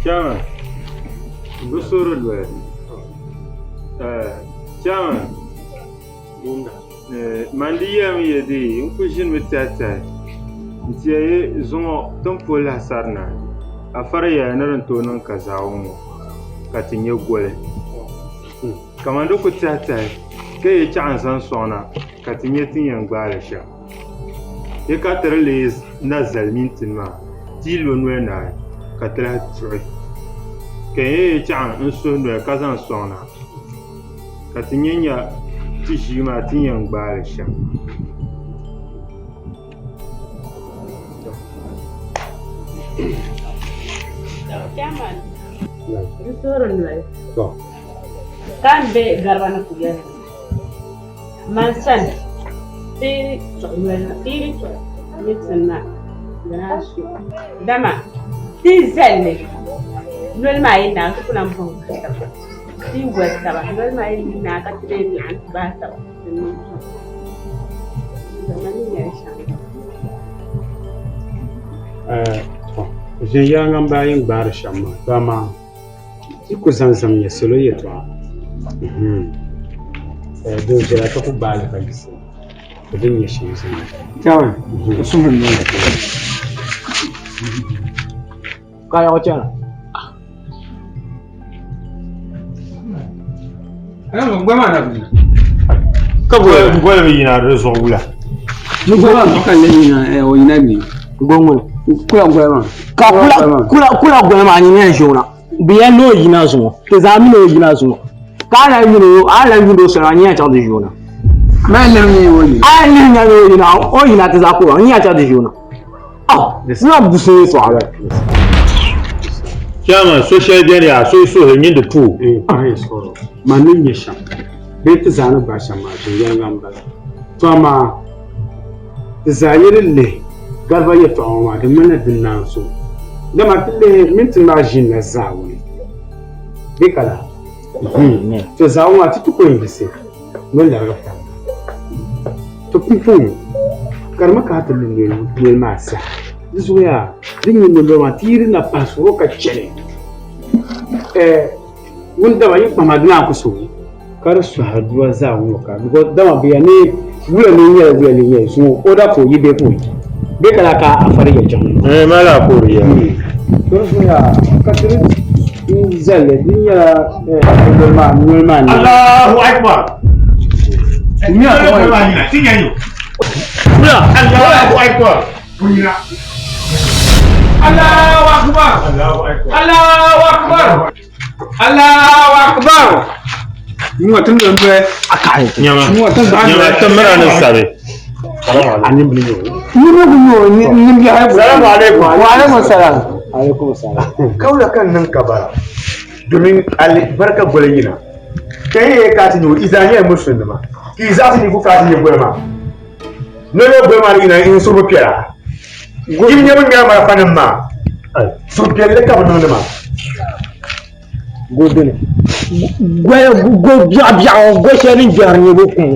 Chairman, Busuru Dwe. Chairman, Mandiya mi yedi, unkushin mitata. Ntiye zongo tompo la sarna. Afara ya naran tonon kazawo katinye gole. Kamando kutata, ke chan san sona, katinye tinyan gbara sha. Ye katara le na zalmintin ma, tilo nwe na katara tsure. Ke ye chan nso nwe kazan sona. Katinye nya tishima tinyan gbara sha. Chairman, restoran lai. Kan be garwana kuya. Mansan. Tiri choyna, tiri choy. Mitsana. Nasu. Dama. Ti zelle. Nol mai na ku na mpong. Ti westa ba. Nol mai na ka tire ni an ba ta. Zamani ya shanga. Zin yang bayin gbar shamma dama iku zanzam ya solo yetwa do jira ta ku bal ka gisi din ya shi zin Chairman, sumun ne ka ya wacha ana ngwa mana Ka bo bi na rezo wula. ni gwa kan ne ni o ina bi gongo kula gwa kula gwa ma ni ne jona biya no yina zo ke zami no yina zo ka na yino ala yino so na nya cha de jona ma na ni woni ala ni nya no yina o yina te za ko nya cha de jona na buso so ala Chairman, social media so yin da tu. so manin ya sham be ta zana ba shamma zin yang ba to ma zayirin le garba ya to ma da mana dinnan so da ma tille mintin na jin na zawo be kala to zawo ma tutu ko yin se mun da ga fa to pipu karma ka ta lunge ne ma sa zuya din yin da ma tiri na paso ka chere wanda ba yi pamadina ku so kar su haduwa zawo ka because da ma bayane wula ne ya so oda ko yi be ko be kala ka afari ya jan Mala ko riya. to so ya ka tiri zalle dinya ma ni Allahu akbar. ni ko ni tinga yo. Allahu akbar. Punya. Allahu akbar Allahu akbar. Allahu akbar Allahu akbar ni watan da ndo akai Nyama. ni watan da Nyama tamara na sabe. ani bin yo ni bi haibu Assalamu alaikum. wa alaikum salam alaikum salam kaula kan nan ka bara domin albarka gwalayina kai ya ka tinyo izanye musulma ki za su ni ku ka tinyo gwama no no gwama ina in su bu kira gim ne mun ga mara fanin ma su kira da ka mun ma godene go bia go sherin jarni bo kun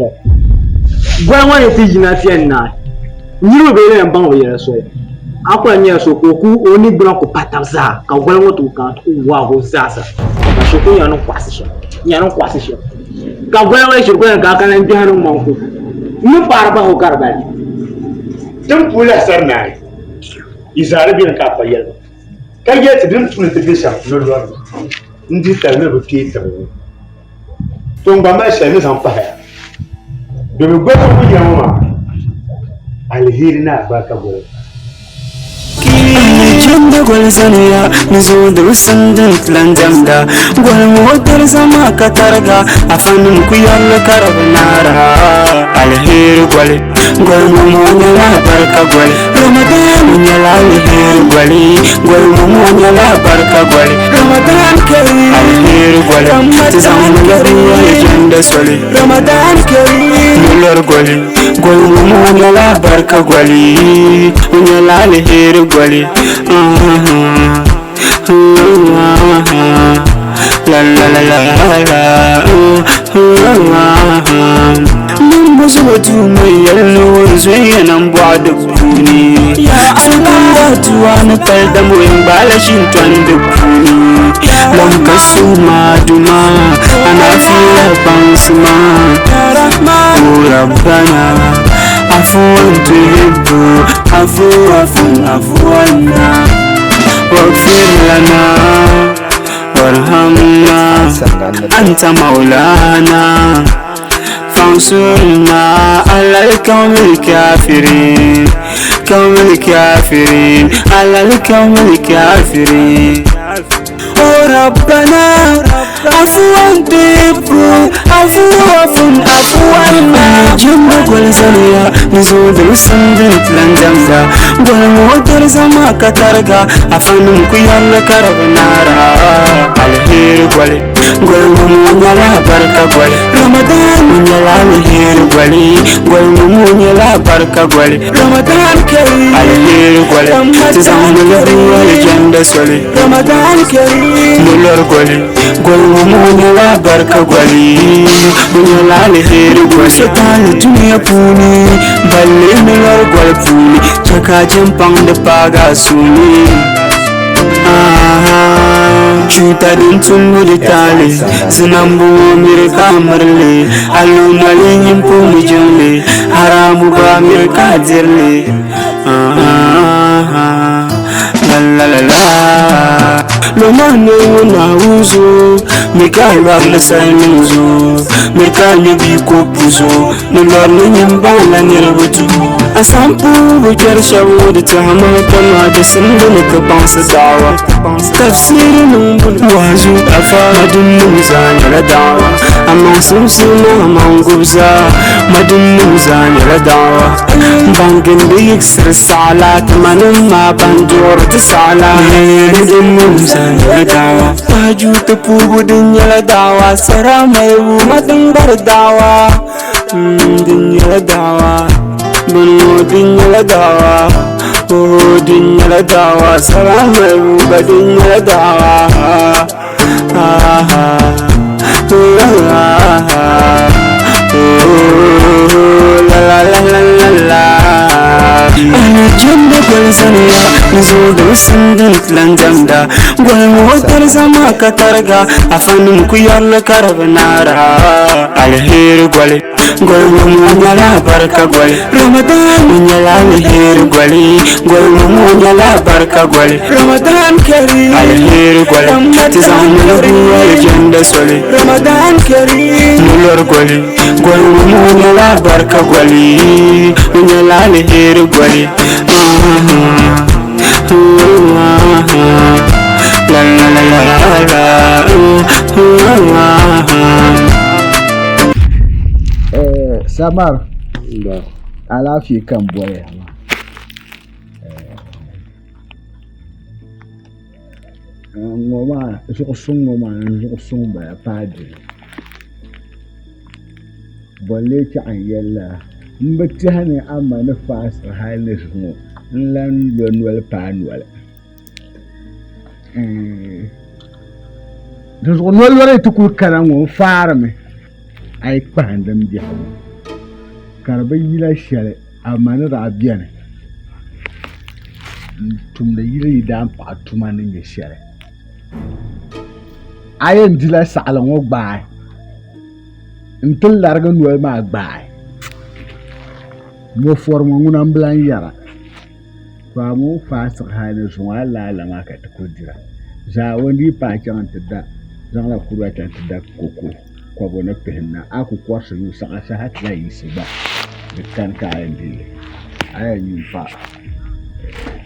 go wani ti jina fiyan na nyiro be le ban o yere so akwa nya so ko ku oni gbon ko patamza ka gwa woto ka wa ho sasa ka so ko ya no kwasi shi ka gwa wa shi ko ka kan bi hanu man ko ni par ba ho karbali tun pula sarna izare bin ka fayel kai ya ti dun tun ti bisha no lo ndi ta ne bu ti ta to ngba ma sha ni san pa ha do mi gwa ko ya ma alheri na ba ka go Janda gwal zaniya nizo da rusan da lanzamda gwal motar zama ka targa a fannin ku yalla karab nara alheri gwal mu la barka gwal ramadan ya la alheri gwal mu la barka gwal ramadan karim alheri gwal ta zaman gari ya janda sole ramadan karim mular gwal mu la barka gwal ya la alheri gwal la la la la mun musu watu mai yallo zai nan ba da kuni ya Allah tuwa na tarda mu in balashin tan da kuni لم كسوما دما أنا فيها بانسما ربنا عفوا تحب عفوا عنا واغفر لنا وارحمنا أنت مولانا فانصرنا على القوم الكافرين على القوم الكافرين ربنا عفوا تحب عفوا عنا جنب كل زنيا نزود السندت لنجمدا والمودر زما كترغا أفنم كيال كرب نارا الهير قولي قول لا بركة قولي رمضان يلا الهير قولي قول لا بركة قولي رمضان كريم الهير قولي تزامن الروح الجنة سولي رمضان كريم مولر قولي قول لا بركة قولي يلا الهير قولي شيطان الدنيا بوني بلي مولر قول بوني چكا جنبان دباغا سوني Chuta din tunuri tali Zinambu mirka marli Aluna linyin pumi jumli Haramu ba mirka dirli La la la Lomane wuna uzu Mirka wagla saynuzu Mirka nyebi kopuzo Nulor ninyambala nirbutu Asampu bujar shawud tahama Tama disindu nika bansa dawa Tafsiri numbul wazu Afa madun numzan yala dawa Amang sumsuna amang gubza Madun numzan yala dawa Bangin biyik sir sala Tamanum ma bandur tisala Madun numzan yala dawa Paju tepu budin yala dawa Saramayu madun bardawa Din yala dawa Bunu dinyala dawa Oh dinyala dawa Salamu ba dinyala dawa La la la la la la Ana janda gwal zaniya Nizo da sandit lanjamda Gwal motar zama katarga Afanin kuyar karab nara Alheri gwale Gwal munyala barka gwale Ramadan munyala alheri gwale Gwal munyala barka gwale Ramadan karim alheri gwale Tizam ruwa janda sole Ramadan karim mulor gwale Gwal munyala barka gwale Munyala alheri gwale La la la la la Samar alafi kan boye ngoma zuqsun ba padi bolle ki an yalla mbati hane amma na fasar halis no lan lonwal panwal dus onwal wala tukul karango farme ay pandam dihawo karba yila shale amana rabiane tumda yila idan pa tumane nge shale ayen dila sala ngo baay ntul larga no ma baay mo formo nguna mblan yara famo fasar hane so wala la ma ka ko dira za wondi pa chanta da zanga kurwa chanta da koko kwa bona pehna aku kwarso yu sanga sahat la yisiba kan ka ndile aya nyimfa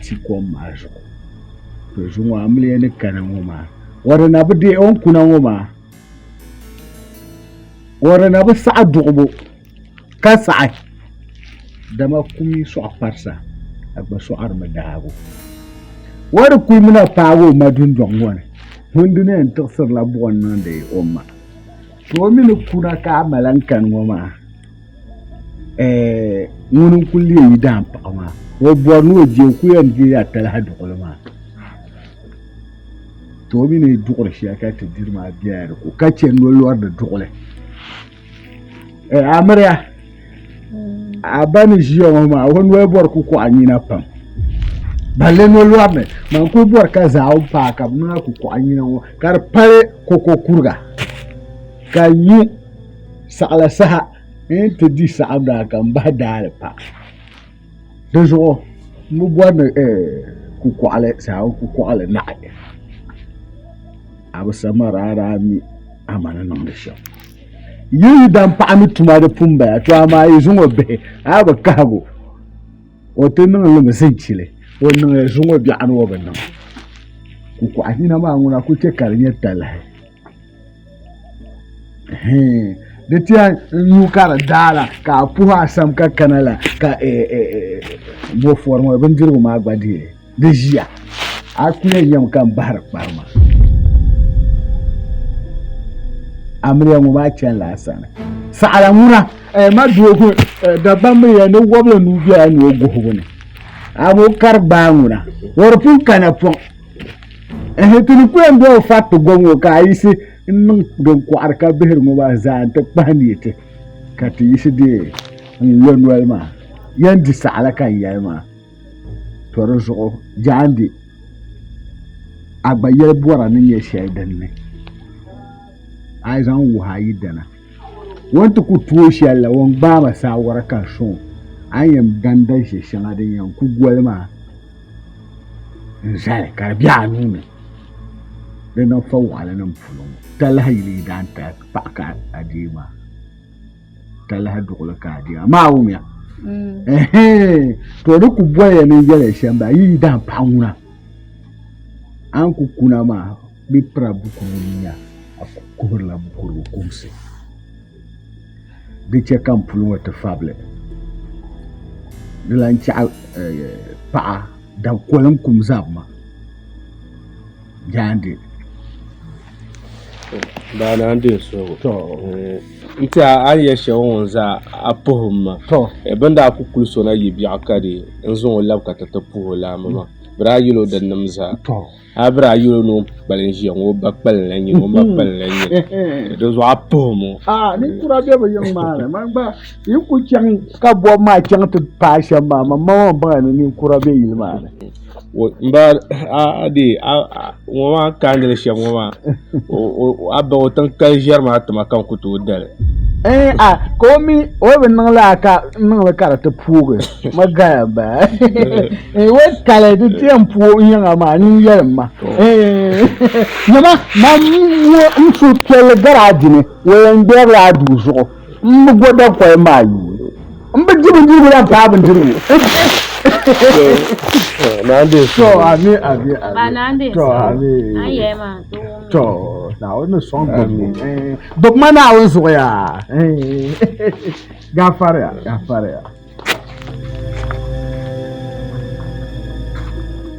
tiko majo to jumwa amle ne kana ngoma wara na bude on kuna ngoma wara na bu sa'ad dubo ka sa'a dama kumi so aparsa agba so arma dago wara kulmuna pago madun dongone hundune en toksir la bon nan de omma to min kuna ka malankan ngoma ngunun kulli yi dan pa ma wo borno je ku yan je ya tala hadu kolma to min dukur shi aka ta dirma biyar ko kace no lor da dukule amarya abani jiyo ma won we bor ku ko anyina pam balle no luame man ko bor ka zaaw pa ka na ku ko anyina wo kar pare koko kurga ka yu sala saha te di saabda kan ba dale pa de jo mu bor na ku ko ale zaaw ku ko ale na abu samara rami amana nan da shi yi dan pa mi tuma da pumba to ama yi zungo be aba kago o te nan le mesin chile o nan zungo bi anu oba nan ku anyina ma nguna ku te karinya tala de tia nu kara dala ka puha sam ka kanala ka bo formo ben dirgo ma gbadi de jia akuye yam kan bar barma amriya mu ba can lasana sa'ala mura ma dogo da bamriya ne wobla nu biya ni ogo ne amo karba mura worpu kana pon tuni ku en do fatu gongo ka yisi nun don ko arka behir mu ba za ta baniyete ka ti yisi de lon walma yandi sa'ala kan yalma to rozo jandi agbayel bora ni ye shaidan ne ai zan wuhayi dana wanta ku tuwo shi Allah wan ba ma sawar kan so an yam dandan shi shan adin yan ku gwalma zai ka biya nuna da na fa wala nan fulun talhaili dan ta paka adima talha dukula ka adima ma umya to da ku boye ne yele shan ba yi dan pauna an ku kuna ma bi prabu kunya kuhurla bukuru kumse dice kan pulwa ta fable dilanci pa'a da kolon kumzab ma jande ba na ande so to nta aye shawon za apuhum to banda ku kulso na yibi akade nzo labka ta puhula mama bra yilo dan namza to abra yilo no balenji ngo bakpal lanyi ngo bakpal lanyi do zo apumo ni kura be ba yang mala man ba yin ku can ka bo ma can ta pasha ma ma ba ni kura be yil mala mba ade wama kandele shem wama abba wotan kan jerma ta makan kutu dal komi o be nan la ka ta pugo magaya ba we kale de tempo yin ama ni yerma nyama ma wo nsu kele garage ne we nder la du zo mgoda ko ma yu mba jibu la pa ban jibu nande so abi Banande. to abi Ayema. to na wani song duk mana wani so ya gafara